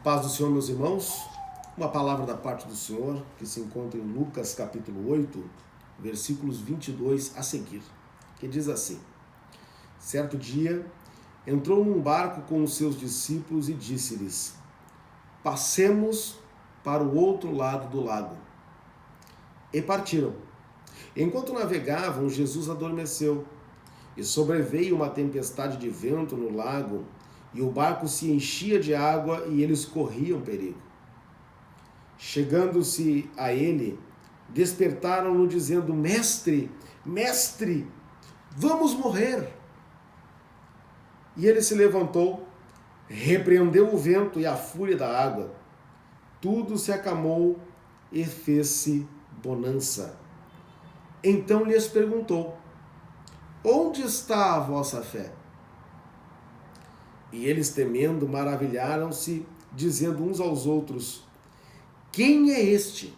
Paz do Senhor, meus irmãos. Uma palavra da parte do Senhor que se encontra em Lucas capítulo 8, versículos 22 a seguir, que diz assim: Certo dia, entrou num barco com os seus discípulos e disse-lhes: Passemos para o outro lado do lago. E partiram. Enquanto navegavam, Jesus adormeceu, e sobreveio uma tempestade de vento no lago, e o barco se enchia de água e eles corriam perigo. Chegando-se a ele, despertaram-no dizendo: Mestre, mestre, vamos morrer. E ele se levantou, repreendeu o vento e a fúria da água. Tudo se acalmou e fez-se bonança. Então lhes perguntou: Onde está a vossa fé? E eles, temendo, maravilharam-se, dizendo uns aos outros: Quem é este,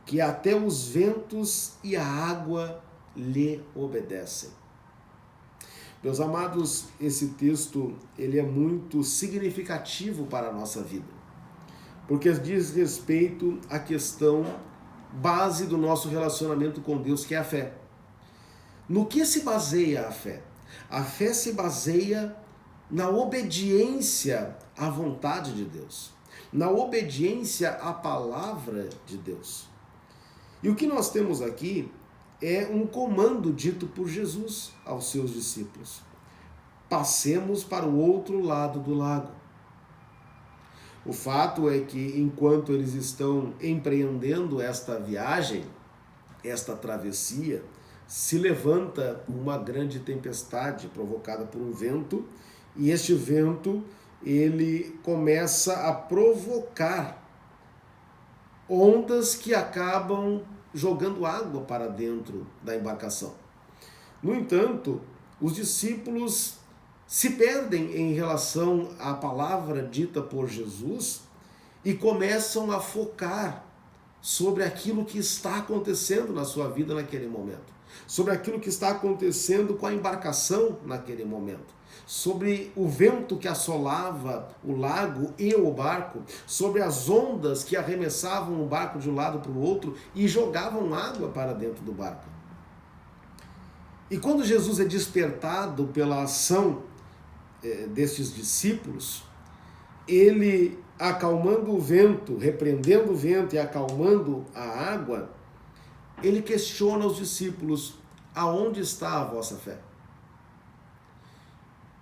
que até os ventos e a água lhe obedecem? Meus amados, esse texto ele é muito significativo para a nossa vida, porque diz respeito à questão base do nosso relacionamento com Deus, que é a fé. No que se baseia a fé? A fé se baseia na obediência à vontade de Deus, na obediência à palavra de Deus. E o que nós temos aqui é um comando dito por Jesus aos seus discípulos: Passemos para o outro lado do lago. O fato é que, enquanto eles estão empreendendo esta viagem, esta travessia, se levanta uma grande tempestade provocada por um vento, e este vento ele começa a provocar ondas que acabam jogando água para dentro da embarcação. No entanto, os discípulos se perdem em relação à palavra dita por Jesus e começam a focar sobre aquilo que está acontecendo na sua vida naquele momento, sobre aquilo que está acontecendo com a embarcação naquele momento, sobre o vento que assolava o lago e o barco, sobre as ondas que arremessavam o barco de um lado para o outro e jogavam água para dentro do barco. E quando Jesus é despertado pela ação destes discípulos, ele, acalmando o vento, repreendendo o vento e acalmando a água, ele questiona os discípulos: aonde está a vossa fé?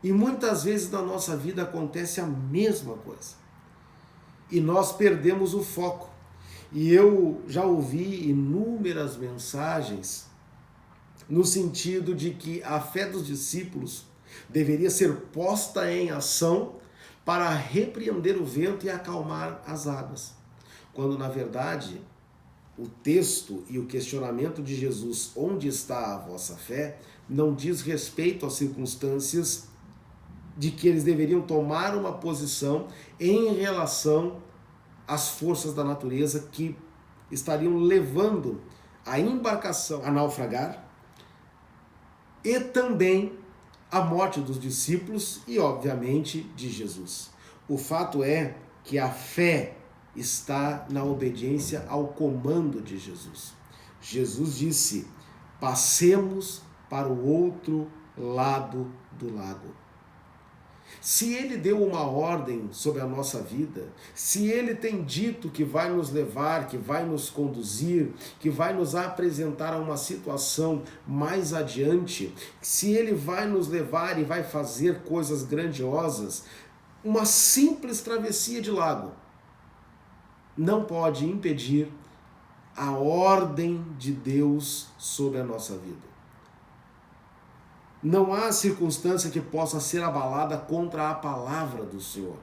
E muitas vezes na nossa vida acontece a mesma coisa. E nós perdemos o foco. E eu já ouvi inúmeras mensagens no sentido de que a fé dos discípulos deveria ser posta em ação para repreender o vento e acalmar as águas. Quando, na verdade, o texto e o questionamento de Jesus, onde está a vossa fé, não diz respeito às circunstâncias de que eles deveriam tomar uma posição em relação às forças da natureza que estariam levando a embarcação a naufragar e também a morte dos discípulos e, obviamente, de Jesus. O fato é que a fé está na obediência ao comando de Jesus. Jesus disse: passemos para o outro lado do lago. Se ele deu uma ordem sobre a nossa vida, se ele tem dito que vai nos levar, que vai nos conduzir, que vai nos apresentar a uma situação mais adiante, se ele vai nos levar e vai fazer coisas grandiosas, uma simples travessia de lago não pode impedir a ordem de Deus sobre a nossa vida. Não há circunstância que possa ser abalada contra a palavra do Senhor.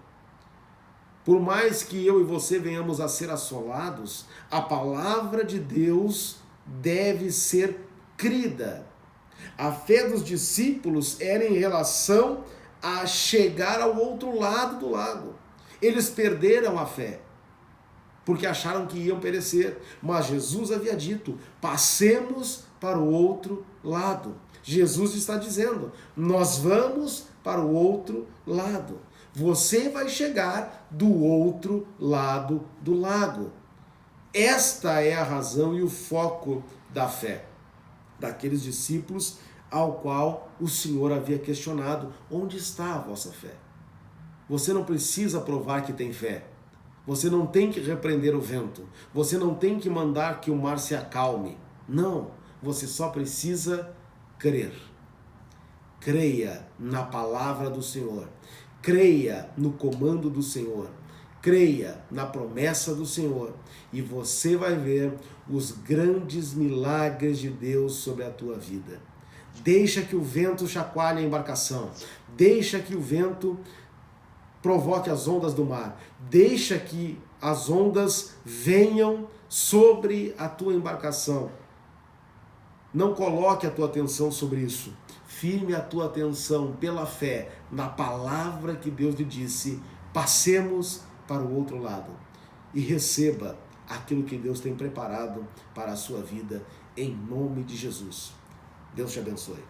Por mais que eu e você venhamos a ser assolados, a palavra de Deus deve ser crida. A fé dos discípulos era em relação a chegar ao outro lado do lago. Eles perderam a fé, porque acharam que iam perecer. Mas Jesus havia dito: passemos para o outro lado. Jesus está dizendo: nós vamos para o outro lado. Você vai chegar do outro lado do lago. Esta é a razão e o foco da fé daqueles discípulos ao qual o Senhor havia questionado: onde está a vossa fé? Você não precisa provar que tem fé. Você não tem que repreender o vento. Você não tem que mandar que o mar se acalme. Não, você só precisa crer. Creia na palavra do Senhor. Creia no comando do Senhor. Creia na promessa do Senhor. E você vai ver os grandes milagres de Deus sobre a tua vida. Deixa que o vento chacoalhe a embarcação. Deixa que o vento provoque as ondas do mar. Deixa que as ondas venham sobre a tua embarcação. Não coloque a tua atenção sobre isso. Firme a tua atenção pela fé na palavra que Deus lhe disse. Passemos para o outro lado e receba aquilo que Deus tem preparado para a sua vida, em nome de Jesus. Deus te abençoe.